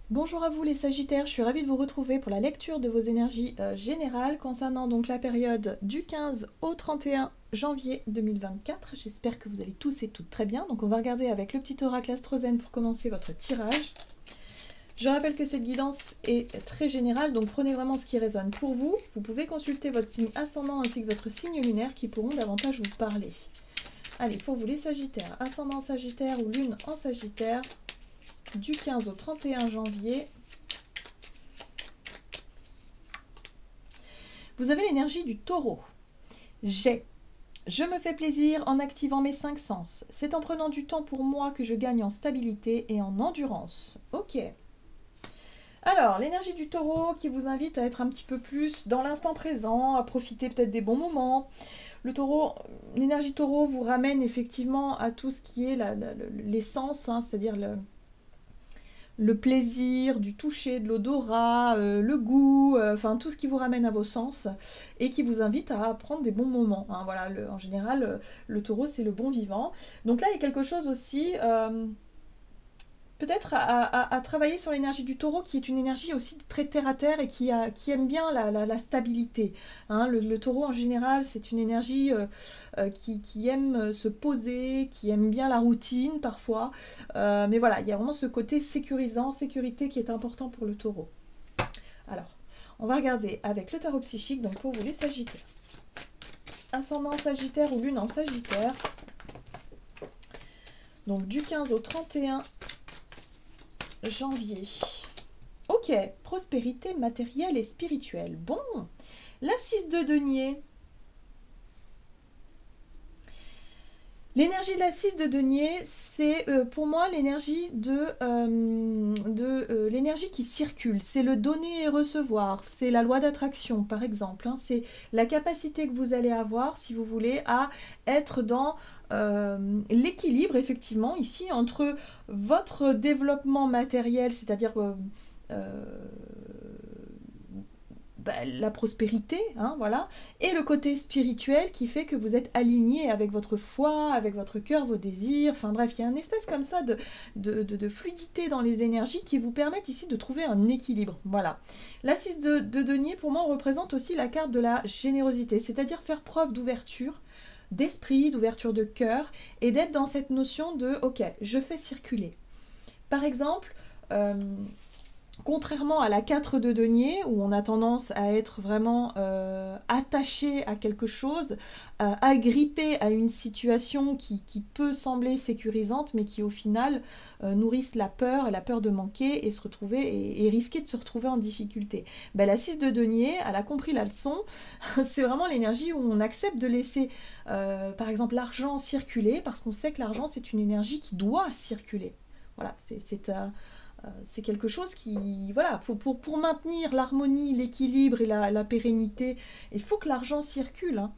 Bonjour à vous les Sagittaires, je suis ravie de vous retrouver pour la lecture de vos énergies générales concernant donc la période du 15 au 31 janvier 2024. J'espère que vous allez tous et toutes très bien. Donc on va regarder avec le petit oracle Astrozène pour commencer votre tirage. Je rappelle que cette guidance est très générale, donc prenez vraiment ce qui résonne pour vous. Vous pouvez consulter votre signe ascendant ainsi que votre signe lunaire qui pourront davantage vous parler. Allez, pour vous les Sagittaires, ascendant Sagittaire ou lune en Sagittaire, du 15 au 31 janvier, vous avez l'énergie du taureau. Je me fais plaisir en activant mes 5 sens. C'est en prenant du temps pour moi que je gagne en stabilité et en endurance. Ok. Alors, l'énergie du taureau qui vous invite à être un petit peu plus dans l'instant présent, à profiter peut-être des bons moments. Le taureau, l'énergie taureau vous ramène effectivement à tout ce qui est les sens, hein, c'est-à-dire le plaisir, du toucher, de l'odorat, le goût, enfin tout ce qui vous ramène à vos sens et qui vous invite à prendre des bons moments. Hein, voilà, en général, le taureau, c'est le bon vivant. Donc là, il y a quelque chose aussi, peut-être à travailler sur l'énergie du taureau, qui est une énergie aussi très terre-à-terre et qui aime bien la stabilité. Hein, le taureau, en général, c'est une énergie qui aime se poser, qui aime bien la routine parfois. Mais voilà, il y a vraiment ce côté sécurisant, sécurité qui est important pour le taureau. Alors, on va regarder avec le tarot psychique, donc pour vous les Sagittaires. Ascendant Sagittaire ou lune en Sagittaire. Donc du 15 au 31 janvier. Ok, prospérité matérielle et spirituelle. Bon, la 6 de denier. L'énergie de la 6 de denier, c'est pour moi l'énergie l'énergie qui circule. C'est le donner et recevoir. C'est la loi d'attraction, par exemple. Hein. C'est la capacité que vous allez avoir, si vous voulez, à être dans l'équilibre, effectivement, ici, entre votre développement matériel, c'est-à-dire la prospérité, hein, voilà, et le côté spirituel qui fait que vous êtes aligné avec votre foi, avec votre cœur, vos désirs, enfin bref, il y a une espèce comme ça de fluidité dans les énergies qui vous permettent ici de trouver un équilibre, voilà. La 6 de denier, pour moi, représente aussi la carte de la générosité, c'est-à-dire faire preuve d'ouverture, d'esprit, d'ouverture de cœur, et d'être dans cette notion de « ok, je fais circuler ». Par exemple, contrairement à la 4 de denier, où on a tendance à être vraiment attaché à quelque chose, agrippé à une situation qui peut sembler sécurisante, mais qui au final nourrissent la peur de manquer et se retrouver et risquer de se retrouver en difficulté. Ben, la 6 de denier, elle a compris la leçon, c'est vraiment l'énergie où on accepte de laisser par exemple l'argent circuler, parce qu'on sait que l'argent c'est une énergie qui doit circuler. Voilà, c'est quelque chose qui, voilà, pour maintenir l'harmonie, l'équilibre et la pérennité, il faut que l'argent circule. Hein.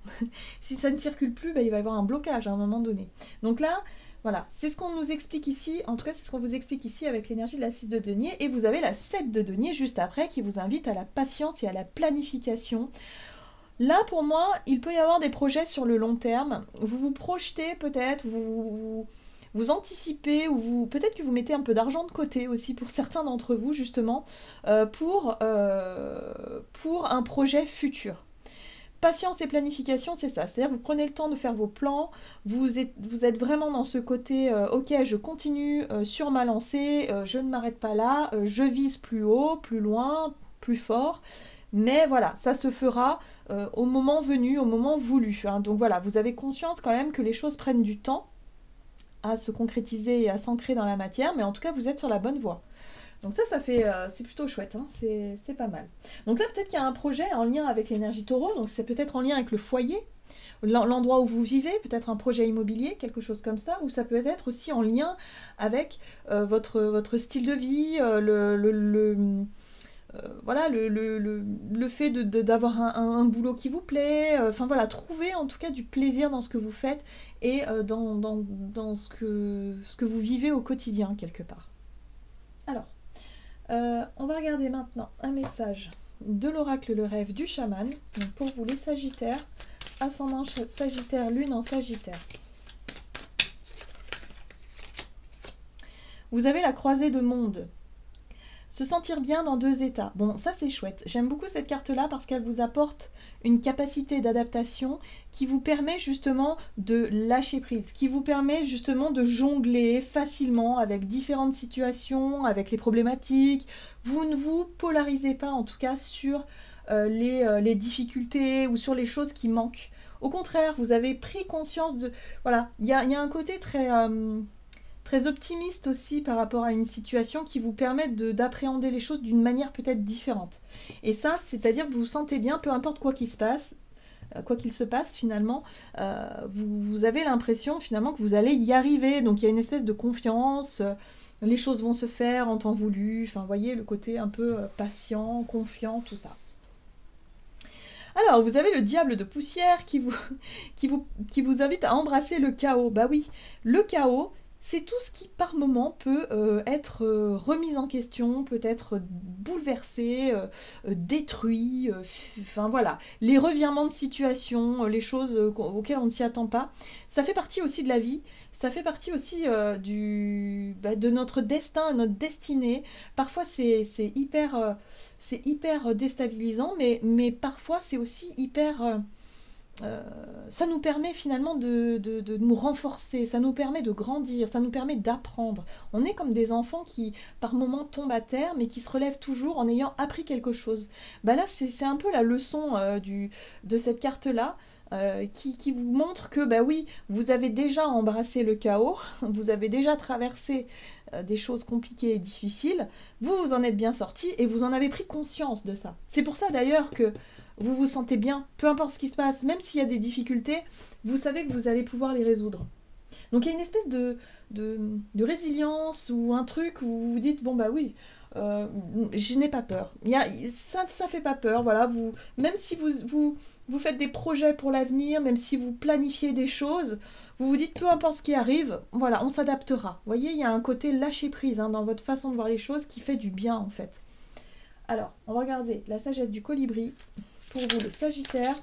Si ça ne circule plus, ben, il va y avoir un blocage à un moment donné. Donc là, voilà, c'est ce qu'on nous explique ici, en tout cas c'est ce qu'on vous explique ici avec l'énergie de la 6 de denier, et vous avez la 7 de denier juste après qui vous invite à la patience et à la planification. Là, pour moi, il peut y avoir des projets sur le long terme. Vous vous projetez peut-être, vous anticipez, ou peut-être que vous mettez un peu d'argent de côté aussi pour certains d'entre vous, justement, pour un projet futur. Patience et planification, c'est ça. C'est-à-dire que vous prenez le temps de faire vos plans, vous êtes vraiment dans ce côté ok, je continue sur ma lancée, je ne m'arrête pas là, je vise plus haut, plus loin, plus fort. Mais voilà, ça se fera au moment venu, au moment voulu. Hein. Donc voilà, vous avez conscience quand même que les choses prennent du temps à se concrétiser et à s'ancrer dans la matière, mais en tout cas, vous êtes sur la bonne voie. Donc ça c'est plutôt chouette, hein, c'est pas mal. Donc là, peut-être qu'il y a un projet en lien avec l'énergie taureau, donc c'est peut-être en lien avec le foyer, l'endroit où vous vivez, peut-être un projet immobilier, quelque chose comme ça, ou ça peut être aussi en lien avec votre style de vie, voilà, le fait d'avoir un boulot qui vous plaît, enfin voilà, trouver en tout cas du plaisir dans ce que vous faites et dans ce que vous vivez au quotidien quelque part. Alors, on va regarder maintenant un message de l'oracle Le Rêve du chaman, donc pour vous les Sagittaires, ascendant Sagittaire, lune en Sagittaire. Vous avez la croisée de mondes. Se sentir bien dans deux états. Bon, ça c'est chouette. J'aime beaucoup cette carte-là parce qu'elle vous apporte une capacité d'adaptation qui vous permet justement de lâcher prise, qui vous permet justement de jongler facilement avec différentes situations, avec les problématiques. Vous ne vous polarisez pas en tout cas sur les difficultés ou sur les choses qui manquent. Au contraire, vous avez pris conscience de... Voilà, il y a un côté très optimiste aussi par rapport à une situation qui vous permet d'appréhender les choses d'une manière peut-être différente. Et ça, c'est-à-dire que vous vous sentez bien, peu importe quoi qu'il se passe finalement, vous avez l'impression finalement que vous allez y arriver. Donc il y a une espèce de confiance, les choses vont se faire en temps voulu, enfin vous voyez le côté un peu patient, confiant, tout ça. Alors, vous avez le diable de poussière qui vous invite à embrasser le chaos. Bah oui, le chaos, c'est tout ce qui, par moment, peut être remis en question, peut être bouleversé, détruit, enfin voilà. Les revirements de situation, les choses auxquelles on ne s'y attend pas, ça fait partie aussi de la vie, ça fait partie aussi de notre destin, notre destinée. Parfois, c'est hyper déstabilisant, mais parfois, c'est aussi hyper... ça nous permet finalement de nous renforcer, ça nous permet de grandir, ça nous permet d'apprendre. On est comme des enfants qui, par moments, tombent à terre, mais qui se relèvent toujours en ayant appris quelque chose. Bah là, c'est un peu la leçon de cette carte-là, qui vous montre que, bah oui, vous avez déjà embrassé le chaos, vous avez déjà traversé des choses compliquées et difficiles, vous vous en êtes bien sorti et vous en avez pris conscience de ça. C'est pour ça d'ailleurs que vous vous sentez bien, peu importe ce qui se passe, même s'il y a des difficultés, vous savez que vous allez pouvoir les résoudre. Donc il y a une espèce de résilience ou un truc où vous vous dites, bon bah oui, je n'ai pas peur. Ça fait pas peur, voilà. Même si vous faites des projets pour l'avenir, même si vous planifiez des choses, vous vous dites, peu importe ce qui arrive, voilà, on s'adaptera. Vous voyez, il y a un côté lâcher prise dans votre façon de voir les choses qui fait du bien en fait. Alors, on va regarder la sagesse du colibri. Pour vous, le Sagittaire,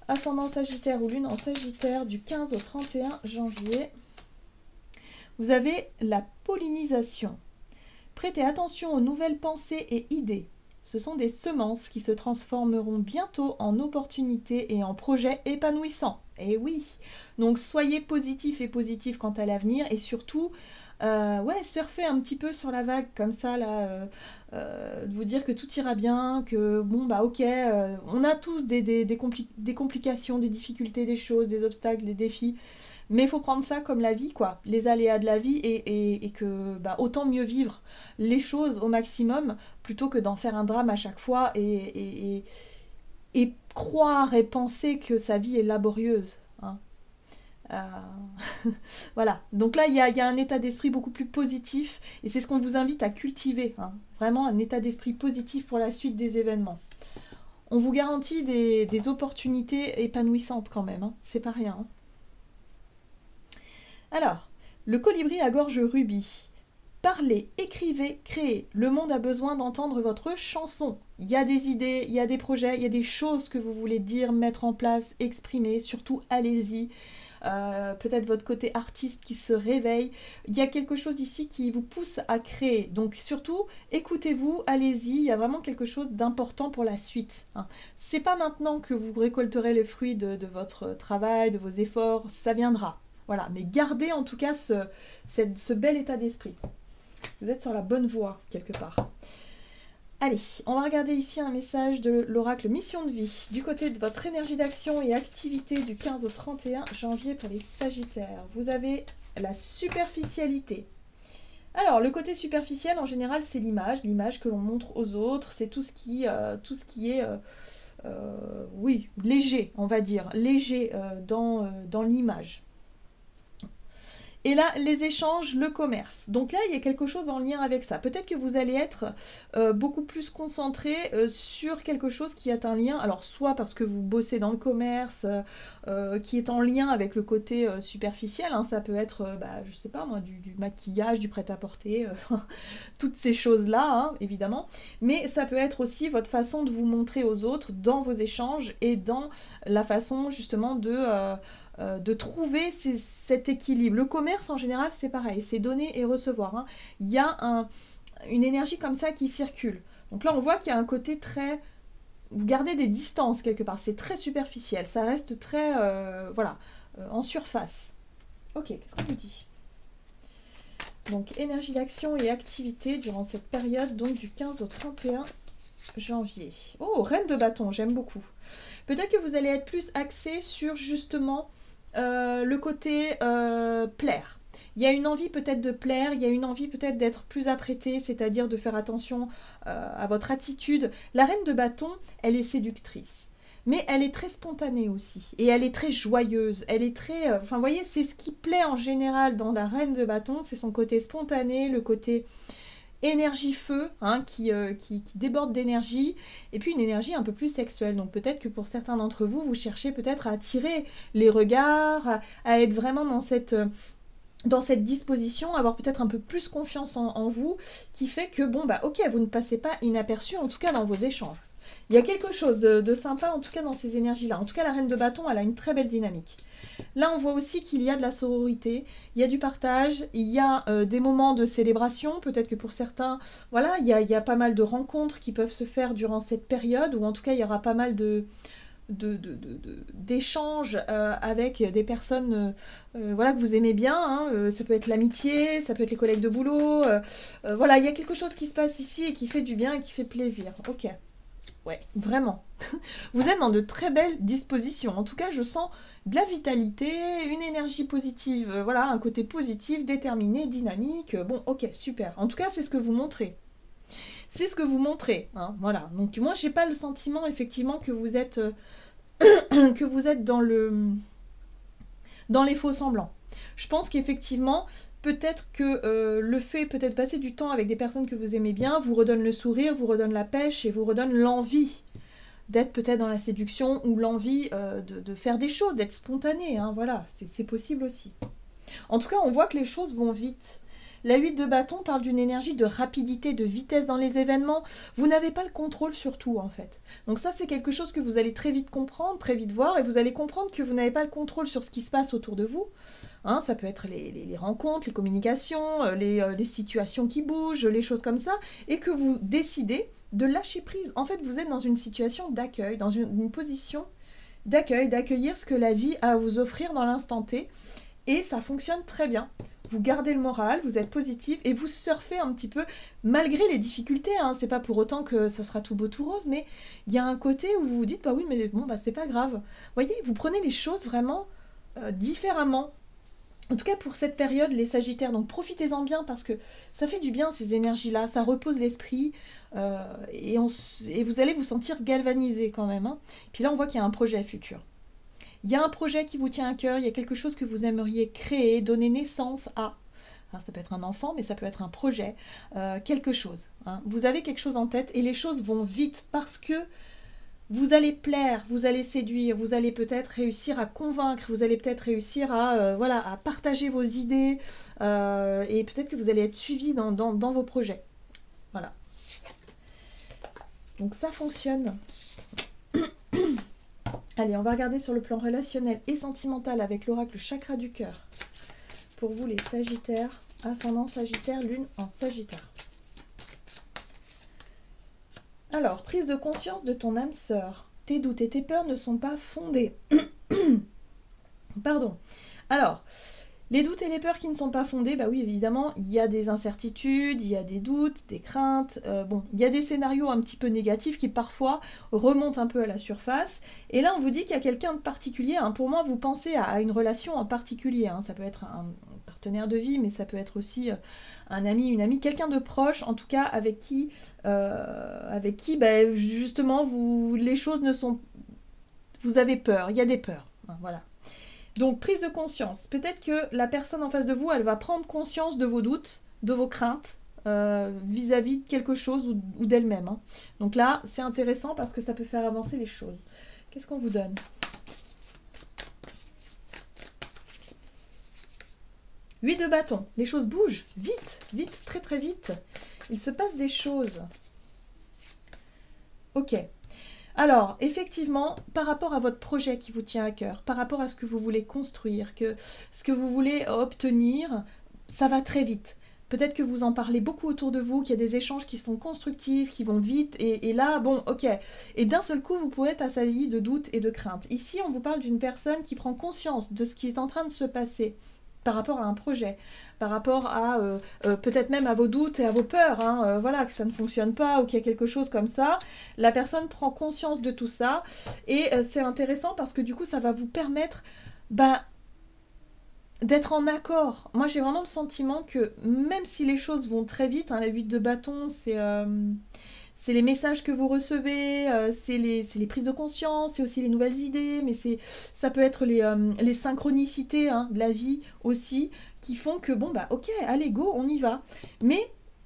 ascendant Sagittaire ou lune en Sagittaire du 15 au 31 janvier. Vous avez la pollinisation. Prêtez attention aux nouvelles pensées et idées. Ce sont des semences qui se transformeront bientôt en opportunités et en projets épanouissants. Et oui, donc soyez positifs et positifs quant à l'avenir et surtout... surfer un petit peu sur la vague comme ça là, de vous dire que tout ira bien, que bon bah ok, on a tous des complications, des difficultés, des choses, des obstacles, des défis, mais il faut prendre ça comme la vie quoi, les aléas de la vie et que bah, autant mieux vivre les choses au maximum plutôt que d'en faire un drame à chaque fois et croire et penser que sa vie est laborieuse, hein. Voilà, donc là il y a un état d'esprit beaucoup plus positif et c'est ce qu'on vous invite à cultiver, hein. Vraiment un état d'esprit positif pour la suite des événements. On vous garantit des opportunités épanouissantes quand même, hein. C'est pas rien, hein. Alors, le colibri à gorge rubis. Parlez, écrivez, créez. Le monde a besoin d'entendre votre chanson. Il y a des idées, il y a des projets, il y a des choses que vous voulez dire, mettre en place, exprimer. Surtout, allez-y. Peut-être votre côté artiste qui se réveille. Il y a quelque chose ici qui vous pousse à créer. Donc surtout, écoutez-vous, allez-y. Il y a vraiment quelque chose d'important pour la suite, hein. C'est pas maintenant que vous récolterez les fruits de votre travail, de vos efforts. Ça viendra. Voilà. Mais gardez en tout cas ce bel état d'esprit. Vous êtes sur la bonne voie, quelque part. Allez, on va regarder ici un message de l'oracle Mission de vie, du côté de votre énergie d'action et activité du 15 au 31 janvier pour les Sagittaires. Vous avez la superficialité. Alors, le côté superficiel, en général, c'est l'image que l'on montre aux autres, c'est tout ce qui est léger, on va dire, léger dans l'image. Et là, les échanges, le commerce. Donc là, il y a quelque chose en lien avec ça. Peut-être que vous allez être beaucoup plus concentré sur quelque chose qui a un lien, alors soit parce que vous bossez dans le commerce, qui est en lien avec le côté superficiel, hein, ça peut être, je sais pas moi, du maquillage, du prêt-à-porter, toutes ces choses-là, hein, évidemment. Mais ça peut être aussi votre façon de vous montrer aux autres dans vos échanges et dans la façon justement de trouver cet équilibre. Le commerce en général c'est pareil, c'est donner et recevoir, hein. Il y a une énergie comme ça qui circule. Donc là, on voit qu'il y a un côté très... Vous gardez des distances quelque part, c'est très superficiel, ça reste très, voilà, en surface. Ok, qu'est-ce qu'on vous dit? Donc, énergie d'action et activité durant cette période, donc du 15 au 31 janvier. Oh, reine de bâton, j'aime beaucoup. Peut-être que vous allez être plus axé sur justement le côté plaire. Il y a une envie peut-être de plaire, il y a une envie peut-être d'être plus apprêté, c'est-à-dire de faire attention à votre attitude. La reine de bâton, elle est séductrice. Mais elle est très spontanée aussi. Et elle est très joyeuse. Elle est très... Enfin, vous voyez, c'est ce qui plaît en général dans la reine de bâton. C'est son côté spontané, le côté énergie-feu, hein, qui déborde d'énergie. Et puis une énergie un peu plus sexuelle. Donc peut-être que pour certains d'entre vous, vous cherchez peut-être à attirer les regards, à être vraiment dans cette disposition, avoir peut-être un peu plus confiance en vous, qui fait que, bon, bah ok, vous ne passez pas inaperçu, en tout cas dans vos échanges. Il y a quelque chose de sympa, en tout cas dans ces énergies-là. En tout cas, la reine de bâton, elle a une très belle dynamique. Là, on voit aussi qu'il y a de la sororité, il y a du partage, il y a des moments de célébration. Peut-être que pour certains, voilà, il y a pas mal de rencontres qui peuvent se faire durant cette période, ou en tout cas, il y aura pas mal d'échanges avec des personnes voilà, que vous aimez bien, hein. Ça peut être l'amitié, ça peut être les collègues de boulot, voilà, il y a quelque chose qui se passe ici et qui fait du bien et qui fait plaisir. Ok, ouais, vraiment. Vous êtes dans de très belles dispositions. En tout cas, je sens de la vitalité, une énergie positive, voilà, un côté positif, déterminé, dynamique. Bon, ok, super. En tout cas, c'est ce que vous montrez. C'est ce que vous montrez, hein, voilà. Donc moi, j'ai pas le sentiment effectivement que vous êtes dans les faux semblants. Je pense qu'effectivement, peut-être que le fait peut-être passer du temps avec des personnes que vous aimez bien vous redonne le sourire, vous redonne la pêche et vous redonne l'envie d'être peut-être dans la séduction ou l'envie de faire des choses, d'être spontané, hein, voilà, c'est possible aussi. En tout cas, on voit que les choses vont vite. La 8 de bâton parle d'une énergie de rapidité, de vitesse dans les événements. Vous n'avez pas le contrôle sur tout, en fait. Donc ça, c'est quelque chose que vous allez très vite comprendre, très vite voir, et vous allez comprendre que vous n'avez pas le contrôle sur ce qui se passe autour de vous. Hein, ça peut être les rencontres, les communications, les situations qui bougent, les choses comme ça, et que vous décidez de lâcher prise. En fait, vous êtes dans une situation d'accueil, dans une position d'accueil, d'accueillir ce que la vie a à vous offrir dans l'instant T, et ça fonctionne très bien. Vous gardez le moral, vous êtes positif et vous surfez un petit peu, malgré les difficultés, hein. C'est pas pour autant que ça sera tout beau tout rose, mais il y a un côté où vous vous dites, bah oui, mais bon, bah c'est pas grave. Vous voyez, vous prenez les choses vraiment différemment. En tout cas, pour cette période, les Sagittaires, donc profitez-en bien parce que ça fait du bien ces énergies-là, ça repose l'esprit et vous allez vous sentir galvanisé quand même, hein. Puis là, on voit qu'il y a un projet futur. Il y a un projet qui vous tient à cœur, il y a quelque chose que vous aimeriez créer, donner naissance à. Alors, ça peut être un enfant, mais ça peut être un projet, quelque chose, hein. Vous avez quelque chose en tête et les choses vont vite parce que vous allez plaire, vous allez séduire, vous allez peut-être réussir à convaincre, vous allez peut-être réussir à, voilà, à partager vos idées et peut-être que vous allez être suivi dans vos projets. Voilà. Donc ça fonctionne. Allez, on va regarder sur le plan relationnel et sentimental avec l'oracle chakra du cœur. Pour vous les Sagittaires, ascendant Sagittaire, lune en Sagittaire. Alors, prise de conscience de ton âme sœur. Tes doutes et tes peurs ne sont pas fondés. Pardon. Alors, les doutes et les peurs qui ne sont pas fondés, bah oui, évidemment, il y a des incertitudes, il y a des doutes, des craintes. Bon, il y a des scénarios un petit peu négatifs qui parfois remontent un peu à la surface. Et là, on vous dit qu'il y a quelqu'un de particulier. Hein. Pour moi, vous pensez à une relation en particulier. Hein. Ça peut être un partenaire de vie, mais ça peut être aussi un ami, une amie, quelqu'un de proche, en tout cas, avec qui bah, justement, les choses ne sont... Vous avez peur, il y a des peurs. Hein, voilà. Donc, prise de conscience. Peut-être que la personne en face de vous, elle va prendre conscience de vos doutes, de vos craintes vis-à-vis de quelque chose ou d'elle-même. Hein. Donc là, c'est intéressant parce que ça peut faire avancer les choses. Qu'est-ce qu'on vous donne ? 8 de bâton. Les choses bougent vite, vite, très très vite. Il se passe des choses. Ok. Alors, effectivement, par rapport à votre projet qui vous tient à cœur, par rapport à ce que vous voulez construire, ce que vous voulez obtenir, ça va très vite. Peut-être que vous en parlez beaucoup autour de vous, qu'il y a des échanges qui sont constructifs, qui vont vite, et là, bon, ok. Et d'un seul coup, vous pouvez être assailli de doutes et de craintes. Ici, on vous parle d'une personne qui prend conscience de ce qui est en train de se passer par rapport à un projet, par rapport à peut-être même à vos doutes et à vos peurs, hein, voilà, que ça ne fonctionne pas ou qu'il y a quelque chose comme ça. La personne prend conscience de tout ça, et c'est intéressant parce que du coup, ça va vous permettre d'être en accord. Moi, j'ai vraiment le sentiment que même si les choses vont très vite, hein, la 8 de bâton, c'est les messages que vous recevez, c'est les prises de conscience, c'est aussi les nouvelles idées, mais ça peut être les synchronicités, hein, de la vie aussi, qui font que, bon, bah ok, allez, go, on y va. Mais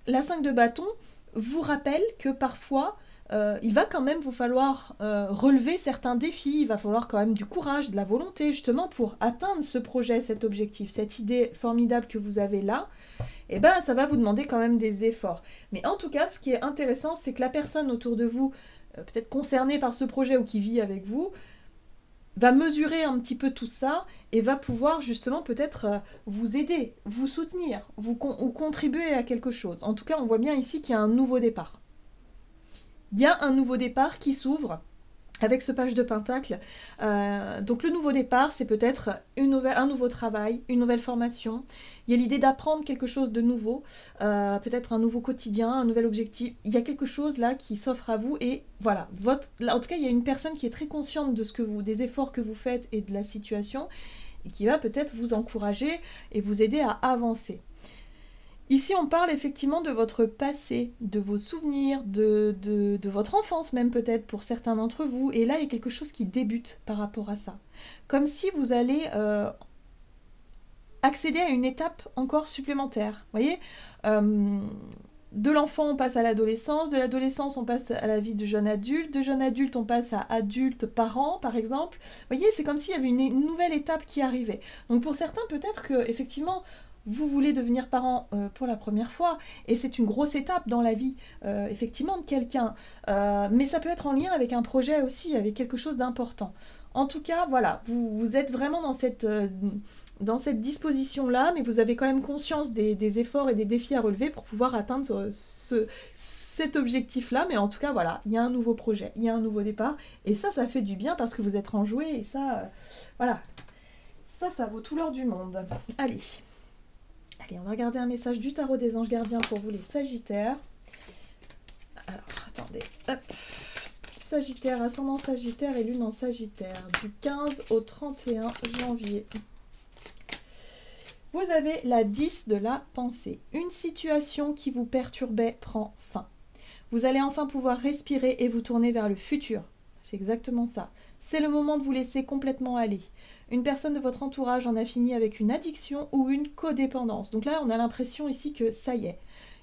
la 5 de bâton vous rappelle que parfois, il va quand même vous falloir relever certains défis, il va falloir quand même du courage, de la volonté, justement, pour atteindre ce projet, cet objectif, cette idée formidable que vous avez là. Et ben, ça va vous demander quand même des efforts. Mais en tout cas, ce qui est intéressant, c'est que la personne autour de vous, peut-être concernée par ce projet ou qui vit avec vous, va mesurer un petit peu tout ça et va pouvoir justement peut-être vous aider, vous soutenir, ou contribuer à quelque chose. En tout cas, on voit bien ici qu'il y a un nouveau départ. Il y a un nouveau départ qui s'ouvre avec ce page de pentacle. Donc le nouveau départ, c'est peut-être un nouveau travail, une nouvelle formation. Il y a l'idée d'apprendre quelque chose de nouveau, peut-être un nouveau quotidien, un nouvel objectif. Il y a quelque chose là qui s'offre à vous et voilà. Là, en tout cas, il y a une personne qui est très consciente de des efforts que vous faites et de la situation et qui va peut-être vous encourager et vous aider à avancer. Ici, on parle effectivement de votre passé, de vos souvenirs, de votre enfance même peut-être pour certains d'entre vous. Et là, il y a quelque chose qui débute par rapport à ça. Comme si vous allez accéder à une étape encore supplémentaire. Vous voyez, de l'enfant, on passe à l'adolescence. De l'adolescence, on passe à la vie de jeune adulte. De jeune adulte, on passe à adulte parent, par exemple. Vous voyez, c'est comme s'il y avait une nouvelle étape qui arrivait. Donc pour certains, peut-être que effectivement, vous voulez devenir parent pour la première fois, et c'est une grosse étape dans la vie, effectivement, de quelqu'un. Mais ça peut être en lien avec un projet aussi, avec quelque chose d'important. En tout cas, voilà, vous êtes vraiment dans cette disposition-là, mais vous avez quand même conscience des efforts et des défis à relever pour pouvoir atteindre cet objectif-là. Mais en tout cas, voilà, il y a un nouveau projet, il y a un nouveau départ, et ça fait du bien parce que vous êtes enjoué, et ça, voilà, ça vaut tout l'or du monde. Allez, on va regarder un message du tarot des anges gardiens pour vous les Sagittaires. Alors, attendez, hop. Sagittaire, ascendant Sagittaire et lune en Sagittaire, du 15 au 31 janvier. Vous avez la 10 de la pensée. Une situation qui vous perturbait prend fin. Vous allez enfin pouvoir respirer et vous tourner vers le futur. C'est exactement ça. C'est le moment de vous laisser complètement aller. Une personne de votre entourage en a fini avec une addiction ou une codépendance. Donc là, on a l'impression ici que ça y est.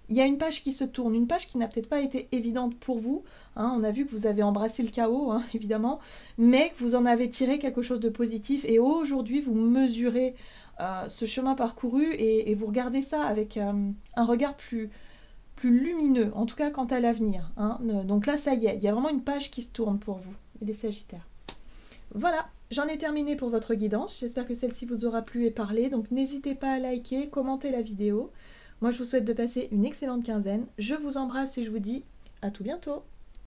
Il y a une page qui se tourne, une page qui n'a peut-être pas été évidente pour vous. Hein, on a vu que vous avez embrassé le chaos, hein, évidemment, mais que vous en avez tiré quelque chose de positif. Et aujourd'hui, vous mesurez ce chemin parcouru et vous regardez ça avec un regard plus lumineux, en tout cas quant à l'avenir. Hein. Donc là, ça y est, il y a vraiment une page qui se tourne pour vous, les Sagittaires. Voilà, j'en ai terminé pour votre guidance. J'espère que celle-ci vous aura plu et parlé. Donc n'hésitez pas à liker, commenter la vidéo. Moi, je vous souhaite de passer une excellente quinzaine. Je vous embrasse et je vous dis à tout bientôt.